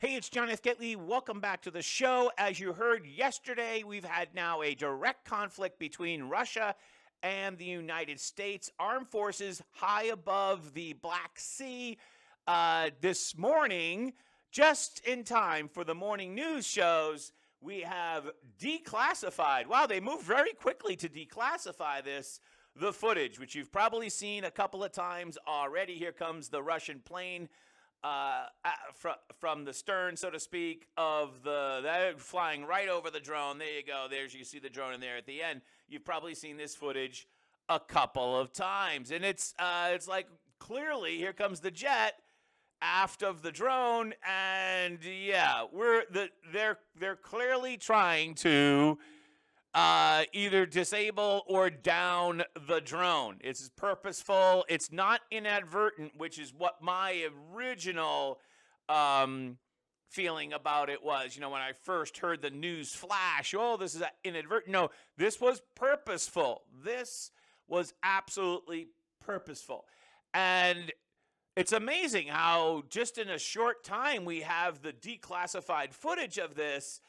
Hey, it's John F. Getley. Welcome back to the show. As you heard yesterday, we've had now a direct conflict between Russia and the United States. Armed forces high above the Black Sea this morning, just in time for the morning news shows, we have declassified. Wow, they moved very quickly to declassify the footage, which you've probably seen a couple of times already. Here comes the Russian plane from the stern, so to speak, of they're flying right over the drone. There you go. You see the drone in there at the end. You've probably seen this footage a couple of times, and it's like clearly here comes the jet aft of the drone, and yeah, they're clearly trying to either disable or down the drone. It's purposeful. It's not inadvertent, which is what my original feeling about it was. You know, when I first heard the news flash, oh, this is inadvertent. No, this was purposeful. This was absolutely purposeful. And it's amazing how just in a short time we have the declassified footage of this.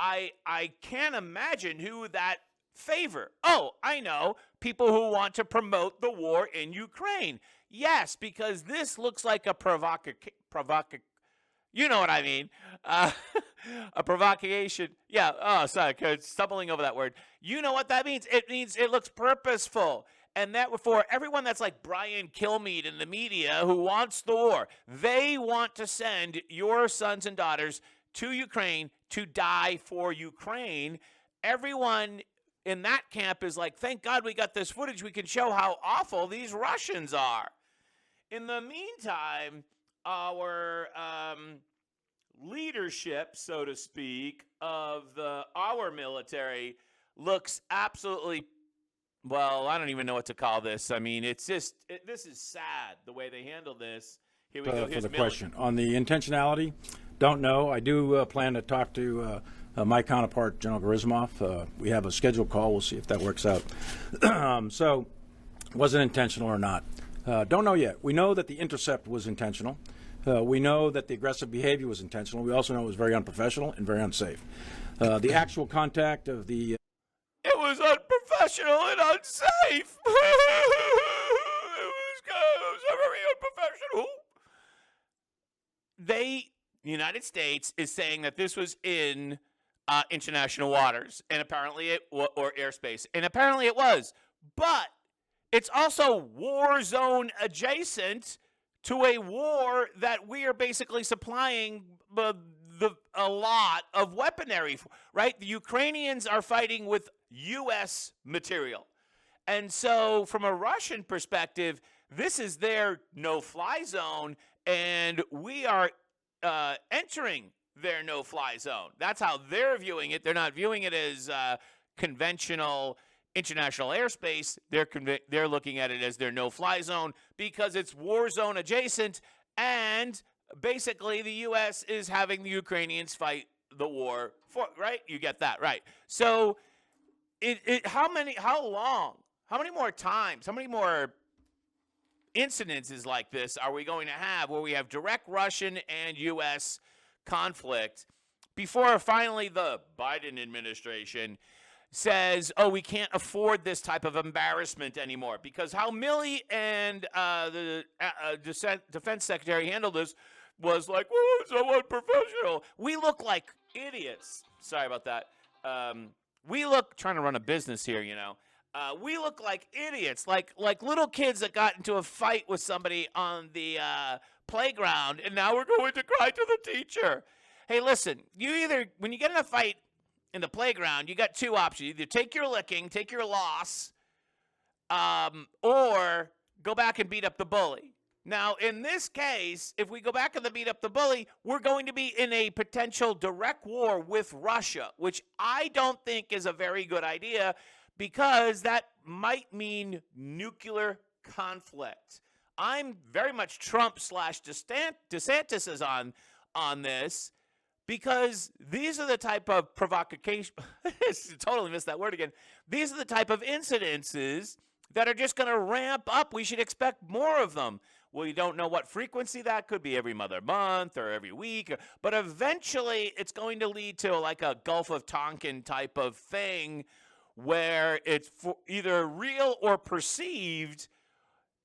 I can't imagine who that favor. Oh, I know. People who want to promote the war in Ukraine. Yes, because this looks like a you know what I mean. A provocation. Yeah, oh, sorry, stumbling over that word. You know what that means. It means it looks purposeful. And that for everyone that's like Brian Kilmeade in the media who wants the war, they want to send your sons and daughters to Ukraine to die for Ukraine. Everyone in that camp is like, thank God we got this footage. We can show how awful these Russians are. In the meantime, our leadership, so to speak, of our military looks absolutely, well, I don't even know what to call this. I mean, it's just, this is sad the way they handle this. Here we go. For the question. On the intentionality, don't know. I do plan to talk to my counterpart, General Gerasimov. We have a scheduled call. We'll see if that works out. So, was it intentional or not? Don't know yet. We know that the intercept was intentional. We know that the aggressive behavior was intentional. We also know it was very unprofessional and very unsafe. The actual contact of the... It was unprofessional and unsafe. It was very unprofessional. The United States is saying that this was in international waters, and apparently or airspace, and apparently it was. But it's also war zone adjacent to a war that we are basically supplying a lot of weaponry, right? The Ukrainians are fighting with U.S. material. And so from a Russian perspective, this is their no-fly zone, and we are entering their no-fly zone. That's how they're viewing it. They're not viewing it as conventional international airspace. They're looking at it as their no-fly zone because it's war zone adjacent, and basically the U.S. is having the Ukrainians fight the war for, right? You get that, right? So how many more times, how many more incidences like this are we going to have where we have direct Russian and U.S. conflict before finally the Biden administration says, oh, we can't afford this type of embarrassment anymore? Because how Milley and the defense secretary handled this was like, whoa, so unprofessional. We look like idiots. Sorry about that. Trying to run a business here, you know. We look like idiots, like little kids that got into a fight with somebody on the playground, and now we're going to cry to the teacher. Hey, listen, when you get in a fight in the playground, you got two options. Either take your licking, take your loss, or go back and beat up the bully. Now, in this case, if we go back and beat up the bully, we're going to be in a potential direct war with Russia, which I don't think is a very good idea, because that might mean nuclear conflict. I'm very much Trump / DeSantis is on this, because these are the type of provocation. Totally missed that word again. These are the type of incidences that are just going to ramp up. We should expect more of them. We don't know what frequency that could be, every other month or every week. But eventually, it's going to lead to like a Gulf of Tonkin type of thing where it's either real or perceived.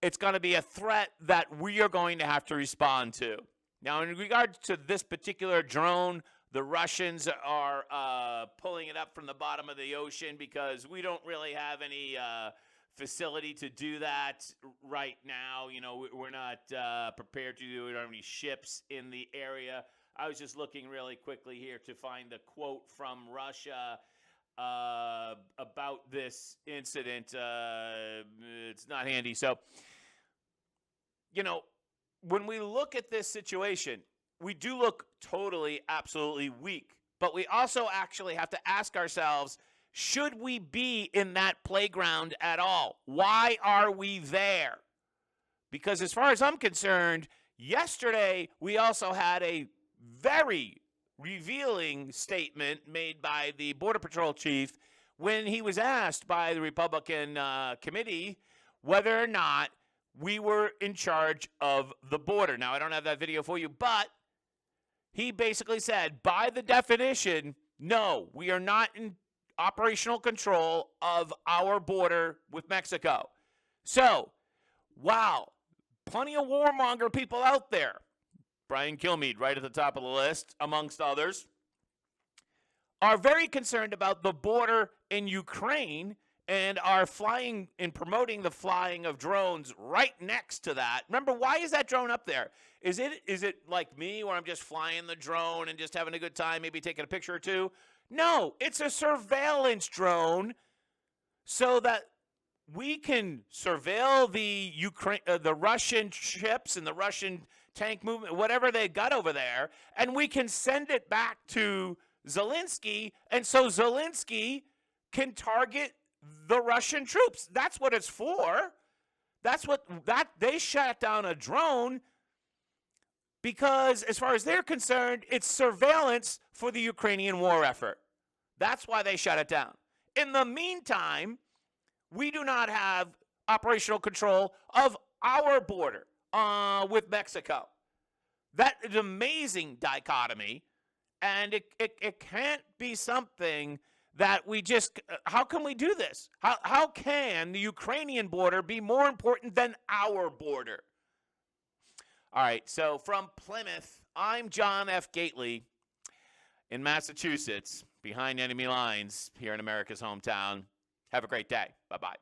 It's going to be a threat that we are going to have to respond to. Now, in regard to this particular drone, the Russians are pulling it up from the bottom of the ocean because we don't really have any facility to do that right now. You know, we're not prepared to do it. We don't have any ships in the area. I was just looking really quickly here to find the quote from Russia about this incident. It's not handy. So, you know, when we look at this situation, we do look totally, absolutely weak. But we also actually have to ask ourselves, should we be in that playground at all? Why are we there? Because as far as I'm concerned, yesterday we also had a very revealing statement made by the Border Patrol chief when he was asked by the Republican committee whether or not we were in charge of the border. Now, I don't have that video for you, but he basically said, by the definition, no, we are not in operational control of our border with Mexico. So, wow, plenty of warmonger people out there. Brian Kilmeade, right at the top of the list, amongst others, are very concerned about the border in Ukraine and are flying and promoting the flying of drones right next to that. Remember, why is that drone up there? Is it like me where I'm just flying the drone and just having a good time, maybe taking a picture or two? No, it's a surveillance drone so that we can surveil the Russian ships and the Russian tank movement, whatever they got over there, and we can send it back to Zelensky, and so Zelensky can target the Russian troops. That's what it's for. They shot down a drone because, as far as they're concerned, it's surveillance for the Ukrainian war effort. That's why they shut it down. In the meantime, we do not have operational control of our border with Mexico. That is an amazing dichotomy, and it can't be something that we just, how can we do this? How can the Ukrainian border be more important than our border? All right, so from Plymouth, I'm John F. Gately in Massachusetts, behind enemy lines here in America's hometown. Have a great day. Bye-bye.